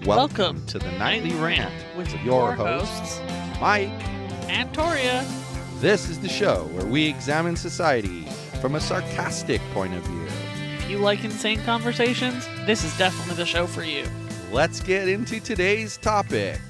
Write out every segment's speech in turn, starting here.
Welcome to the Nightly Rant with your hosts, Mike. and Toria. This is the show where we examine society from a sarcastic point of view. If you like insane conversations, this is definitely the show for you. Let's get into today's topic.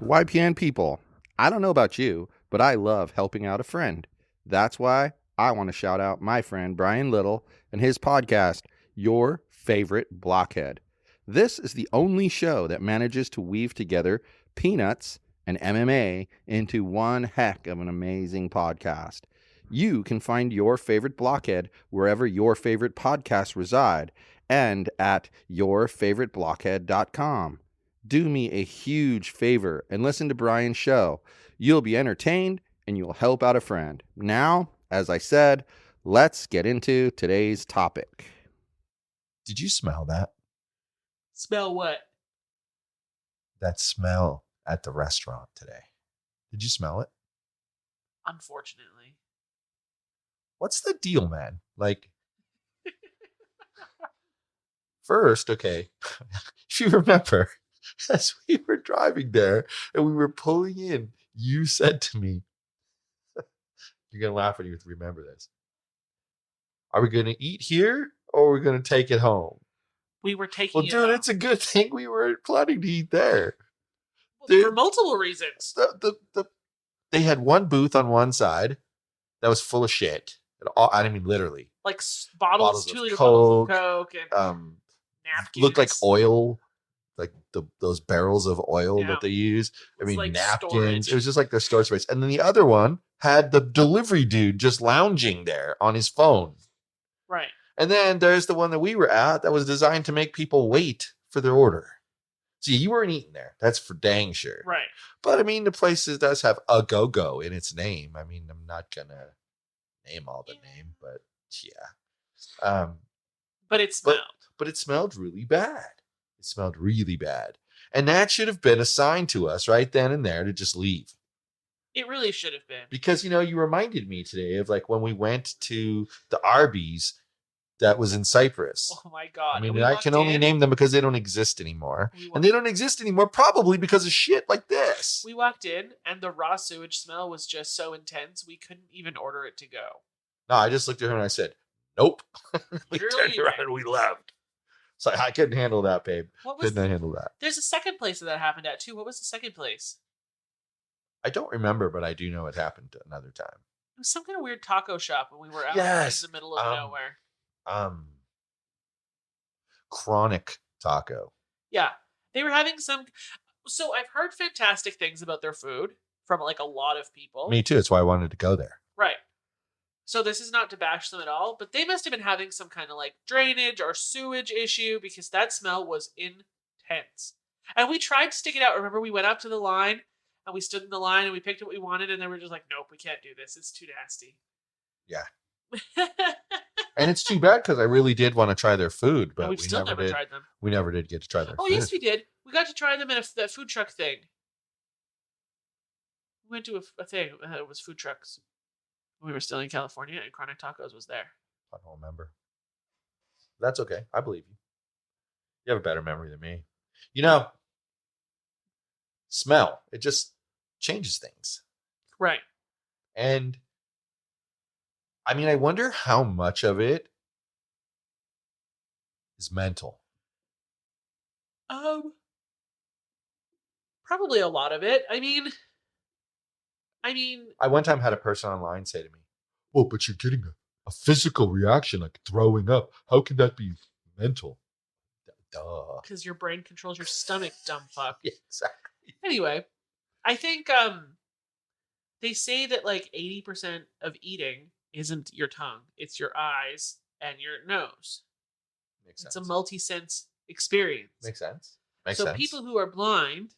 YPN people, I don't know about you, but I love helping out a friend. That's why I want to shout out my friend Brian Little and his podcast, Your Favorite Blockhead. This is the only show that manages to weave together peanuts and MMA into one heck of an amazing podcast. You can find Your Favorite Blockhead wherever your favorite podcasts reside and at yourfavoriteblockhead.com. Do me a huge favor and listen to Brian's show. You'll be entertained and you'll help out a friend. Now, as I said, let's get into today's topic. Did you smell that? Smell what? That smell at the restaurant today. Did you smell it? Unfortunately. What's the deal, man? Like, first, okay, if you remember, as we were driving there and we were pulling in, you said to me, you're going to laugh when you remember this. Are we going to eat here or are we going to take it home? We were taking Well, dude, it's a good thing we were planning to eat there. for multiple reasons. They had one booth on one side that was full of shit. I mean, literally. Like bottles 2 of liter bottles of Coke and napkins. Looked like oil, like those barrels of oil Yeah. that they use. I mean, like napkins. storage. It was just like their storage space. And then the other one had the delivery dude just lounging there on his phone. Right. And then there's the one that we were at that was designed to make people wait for their order. See, you weren't eating there. That's for dang sure. Right. But I mean, the place does have a go-go in its name. I mean, I'm not going to name all the name, but yeah. But it smelled. But it smelled really bad. It smelled really bad. And that should have been a sign to us right then and there to just leave. It really should have been. Because, you know, you reminded me today of like when we went to the Arby's that was in Cyprus. Oh my God. I mean, I can only name them because they don't exist anymore. And they don't exist anymore probably because of shit like this. We walked in and the raw sewage smell was just so intense we couldn't even order it to go. No, I just looked at her and I said, nope. We Really? turned around and we left. So I couldn't handle that, babe. Couldn't handle that. There's a second place that happened at too. What was the second place? I don't remember, but I do know it happened another time. It was some kind of weird taco shop when we were out Yes. in the middle of nowhere. Chronic Taco. Yeah. They were having some... So I've heard fantastic things about their food from like a lot of people. Me too. That's why I wanted to go there. Right. So this is not to bash them at all, but they must have been having some kind of like drainage or sewage issue because that smell was intense. And we tried to stick it out. Remember, we went up to the line and we stood in the line and we picked what we wanted and they were just like, nope, we can't do this. It's too nasty. Yeah. And it's too bad because I really did want to try their food, but we've still never tried them. We never did get to try their food. Oh, yes, we did. We got to try them at that food truck thing. We went to a thing. It was food trucks. We were still in California and Chronic Tacos was there. I don't remember. That's okay. I believe you. You have a better memory than me. You know, smell. It just changes things. Right. And I mean, I wonder how much of it is mental. Probably a lot of it. I mean, I one time had a person online say to me, well, but you're getting a physical reaction like throwing up. How can that be mental? Duh. because your brain controls your stomach, dumb fuck. Yeah, exactly. Anyway, I think they say that like 80% of eating isn't your tongue, it's your eyes and your nose. Makes sense. It's a multi-sense experience. Makes sense. So people who are blind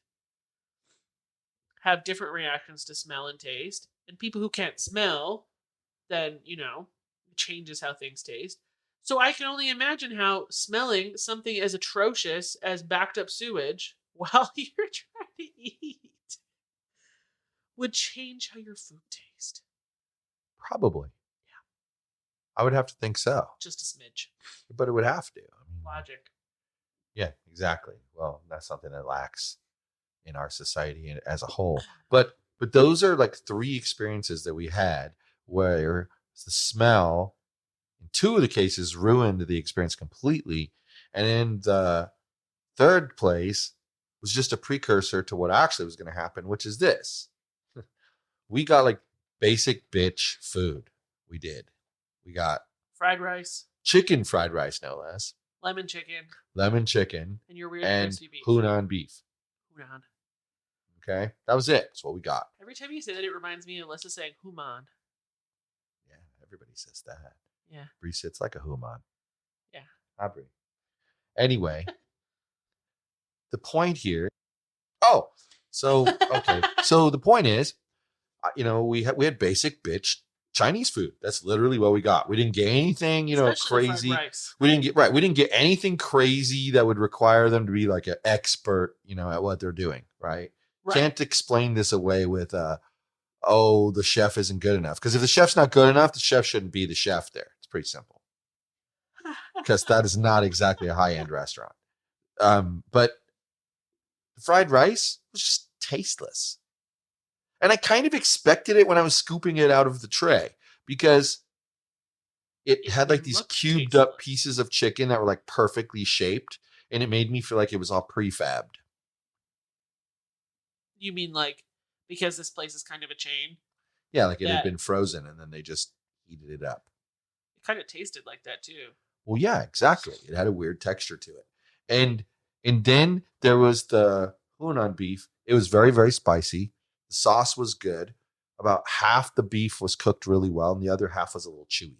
have different reactions to smell and taste, and people who can't smell, then, you know, it changes how things taste. So I can only imagine how smelling something as atrocious as backed up sewage while you're trying to eat would change how your food tastes. Probably. Yeah. I would have to think so. Just a smidge. But it would have to. I mean, Logic. Yeah, exactly. Well, that's something that lacks in our society as a whole. But those are like 3 experiences that we had where the smell in 2 of the cases ruined the experience completely. And in the third place was just a precursor to what actually was going to happen, which is this. We got like basic bitch food. We did. We got Fried rice, chicken fried rice, no less. lemon chicken, Lemon chicken and your weird and crispy beef. Hunan beef. Hunan. Okay. That was it. That's what we got. Every time you say that, it reminds me of Alyssa saying Human. Yeah. Everybody says that. Yeah. Bree sits like a Human. Yeah. Hi, Bree. Anyway, the point here. Oh, so, okay. So the point is, we had basic bitch Chinese food. That's literally what we got. We didn't get anything, Especially the crazy. fried rice. We didn't get anything crazy that would require them to be like an expert, at what they're doing. Right. Can't explain this away with, the chef isn't good enough. Because if the chef's not good enough, the chef shouldn't be the chef there. It's pretty simple. Because that is not exactly a high-end restaurant. But the fried rice was just tasteless. And I kind of expected it when I was scooping it out of the tray because it had like these cubed up pieces of chicken that were like perfectly shaped. And it made me feel like it was all prefabbed. You mean like because this place is kind of a chain? Yeah, like it had been frozen and then they just heated it up. It kind of tasted like that too. Well, yeah, exactly. It had a weird texture to it. And then there was the Hunan beef. It was very, very spicy. The sauce was good. About half the beef was cooked really well, and the other half was a little chewy.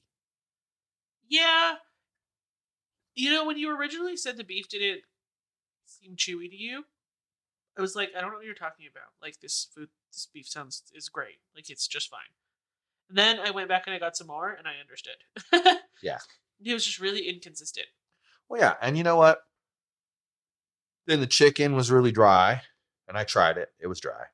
Yeah. When you originally said the beef didn't seem chewy to you, I was like, I don't know what you're talking about. Like this beef is great. Like it's just fine. And then I went back and I got some more, and I understood. Yeah. It was just really inconsistent. Well, yeah, and you know what? Then the chicken was really dry. And I tried it. It was dry.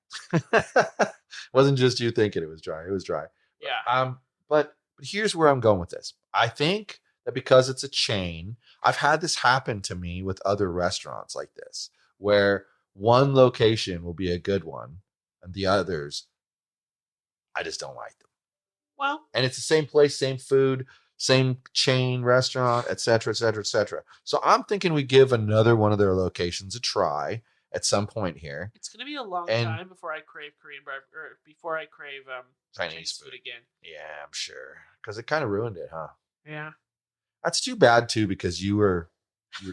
Wasn't just you thinking it was dry. It was dry. Yeah. But here's where I'm going with this. I think that because it's a chain, I've had this happen to me with other restaurants like this, where one location will be a good one, and the others, I just don't like them. Well, and it's the same place, same food, same chain restaurant, et cetera, et cetera, et cetera. So I'm thinking we give another one of their locations a try at some point here. It's going to be a long time before I crave Korean or before I crave Chinese food again. Yeah, I'm sure. Because it kind of ruined it, huh? Yeah. That's too bad too, because you were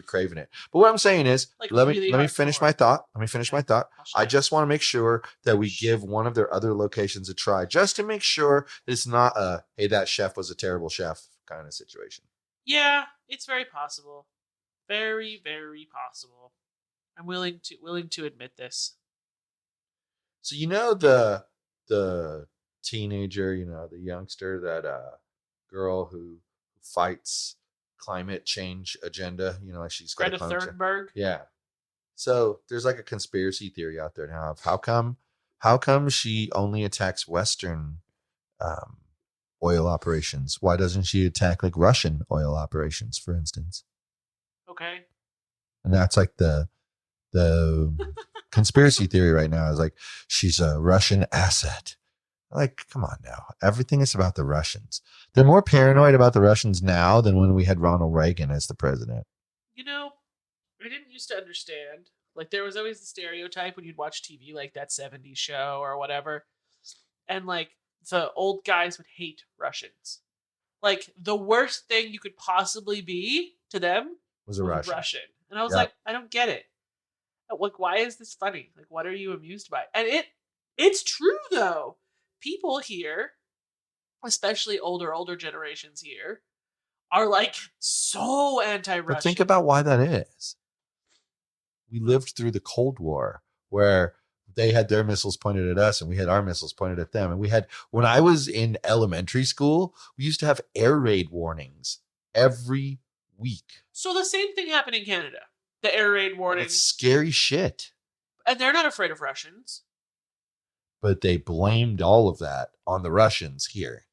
craving it. But what I'm saying is, like let me finish my thought. Let me finish my thought. I just want to make sure that we give one of their other locations a try, just to make sure that it's not a, hey, that chef was a terrible chef kind of situation. Yeah, it's very possible. Very, very possible. I'm willing to admit this. So the teenager, the youngster, that girl who fights climate change agenda, like she's got Greta Thunberg. Yeah. So there's like a conspiracy theory out there now of how come she only attacks Western oil operations? Why doesn't she attack like Russian oil operations, for instance? Okay. And that's like the conspiracy theory right now is like she's a Russian asset. Like, come on now. Everything is about the Russians. They're more paranoid about the Russians now than when we had Ronald Reagan as the president. I didn't used to understand. Like, there was always the stereotype when you'd watch TV, like that 70s show or whatever. And, like, the old guys would hate Russians. Like, the worst thing you could possibly be to them was a Russian. And I was like, I don't get it. Like, why is this funny? Like, what are you amused by? And it's true, though. People here, especially older generations here, are like so anti-Russian. But think about why that is. We lived through the Cold War where they had their missiles pointed at us and we had our missiles pointed at them. And when I was in elementary school, we used to have air raid warnings every week. So the same thing happened in Canada. The air raid warnings. It's scary shit. And they're not afraid of Russians. But they blamed all of that on the Russians here.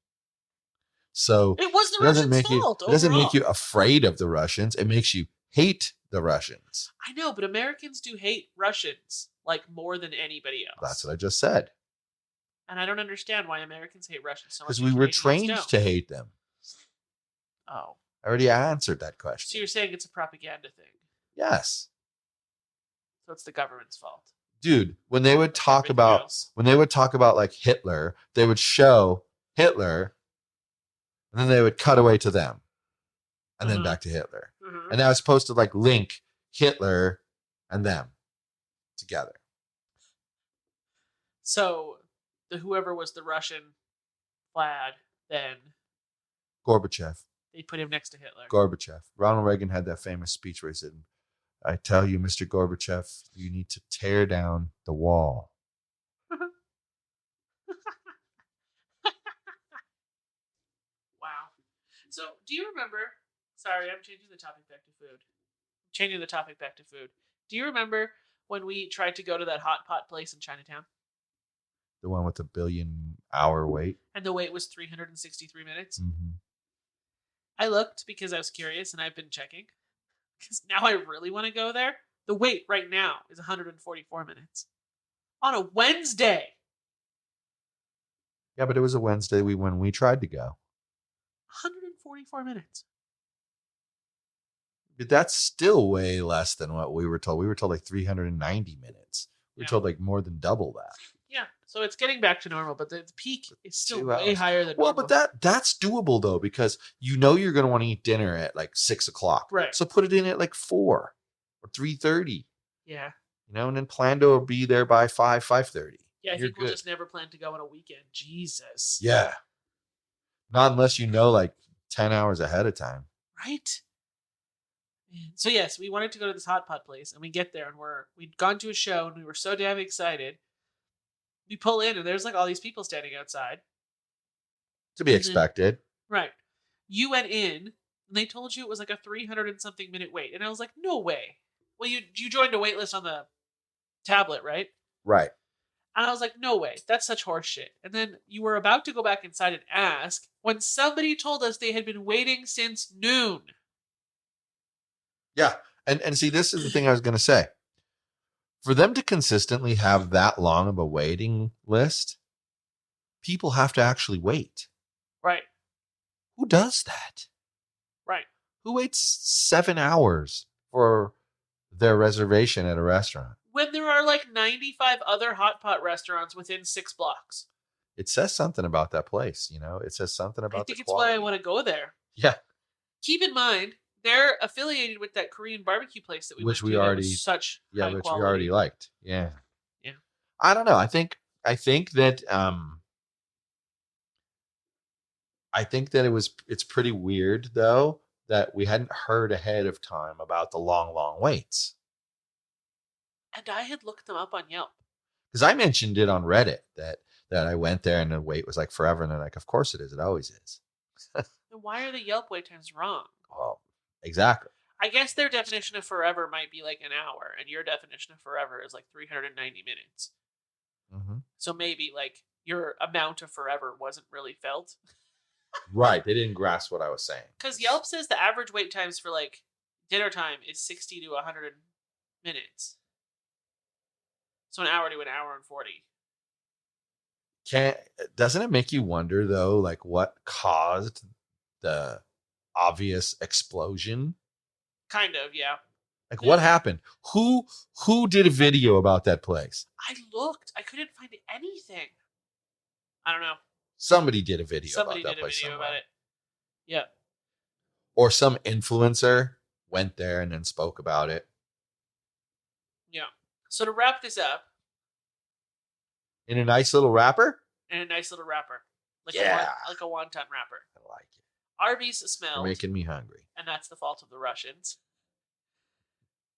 So it was the Russians' fault. It doesn't make you afraid of the Russians. It makes you hate the Russians. I know, but Americans do hate Russians like more than anybody else. That's what I just said. And I don't understand why Americans hate Russians so much. Because we were trained to hate them. Oh. I already answered that So question. you're saying it's a propaganda thing. Yes. So it's the government's fault. Dude, when they would talk Everything about else. like Hitler, they would show Hitler and then they would cut away to them and then Mhm. back to Hitler. Mhm. And that was supposed to like link Hitler and them together. So whoever was the Russian lad, then Gorbachev. they put him next to Hitler. Gorbachev. Ronald Reagan had that famous speech where he said, I tell you, Mr. Gorbachev, you need to tear down the wall. Wow. So do you remember? Sorry, I'm changing the topic back to food. Do you remember when we tried to go to that hot pot place in Chinatown? The one with the 1 billion hour wait. And the wait was 363 minutes? Mm-hmm. I looked because I was curious and I've been checking. Because now I really want to go there. The wait right now is 144 minutes. On a Wednesday. Yeah, but it was a Wednesday when we tried to go. 144 minutes. But that's still way less than what we were told. We were told like 390 minutes. We were Yeah. told like more than double that. Yeah, so it's getting back to normal, but the peak is still 2 way hours. higher than Well, normal. but that's doable though, because you know you're going to want to eat dinner at like 6 o'clock. Right. So put it in at like 4 or 3:30. Yeah. You know, and then plan to be there by 5:30. Yeah, I You're think we'll good. just never plan to go on a weekend. Jesus. Yeah. Not unless you know like 10 hours ahead of time. Right? Man. So yes, we wanted to go to this hot pot place, and we get there, and we'd gone to a show, and we were so damn excited. We pull in, and there's like all these people standing outside. To be Mhm. expected. Right. You went in, and they told you it was like a 300 and something minute wait, and I was like, no way. Well, you joined a wait list on the tablet, right? Right. And I was like, no way, that's such horse shit. And then you were about to go back inside and ask when somebody told us they had been waiting since noon. Yeah. And see, this is the thing I was going to say. For them to consistently have that long of a waiting list, people have to actually wait. Right, Who does that? right. Who waits 7 hours for their reservation at a restaurant? When there are like 95 other hot pot restaurants within 6 blocks. It says something about that place, you know? It says something about I think the it's quality. why I want to go there. Yeah. Keep in mind, they're affiliated with that Korean barbecue place that we Which went we to. already- That was such Yeah, high which quality. we already liked. Yeah. Yeah. I don't know. I think that it's pretty weird though that we hadn't heard ahead of time about the long waits. And I had looked them up on Yelp. Because I mentioned it on Reddit that I went there and the wait was like forever, and they're like, of course it is. It always is. Then why are the Yelp wait times wrong? Well, exactly. I guess their definition of forever might be like an hour, and your definition of forever is like 390 minutes. Mm-hmm. So maybe like your amount of forever wasn't really felt. Right. They didn't grasp what I was saying. Because Yelp says the average wait times for like dinner time is 60 to 100 minutes. So an hour to an hour and 40. Doesn't it make you wonder though, like what caused the obvious explosion? Kind of, yeah. Like what happened? Who did a video about that place? I looked. I couldn't find anything. I don't know. Somebody did a video Somebody about that did a place video somewhere. about it. Yeah. Or some influencer went there and then spoke about it. Yeah. So to wrap this up, In a nice little wrapper? in a nice little wrapper. Like Yeah. like a wonton wrapper. I like it. Arby's You're smelled, making me hungry. and that's the fault of the Russians.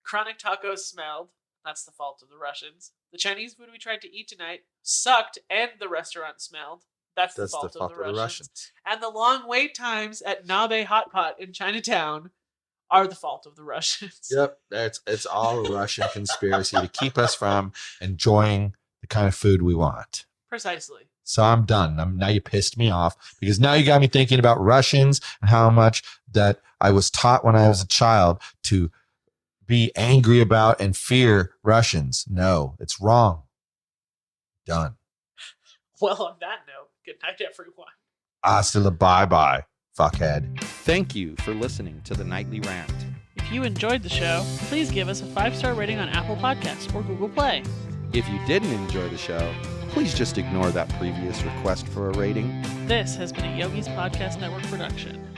Chronic tacos smelled. That's the fault of the Russians. The Chinese food we tried to eat tonight sucked, and the restaurant smelled. That's the fault of the Russians. And the long wait times at Nabe Hot Pot in Chinatown are the fault of the Russians. Yep. It's all a Russian conspiracy to keep us from enjoying the kind of food we want. Precisely. So I'm done. Now you pissed me off because now you got me thinking about Russians and how much that I was taught when I was a child to be angry about and fear Russians. No, it's wrong. Done. Well, on that note, good night, everyone. Hasta la bye-bye, fuckhead. Thank you for listening to the Nightly Rant. If you enjoyed the show, please give us a 5-star rating on Apple Podcasts or Google Play. If you didn't enjoy the show, please just ignore that previous request for a rating. This has been a Yogi's Podcast Network production.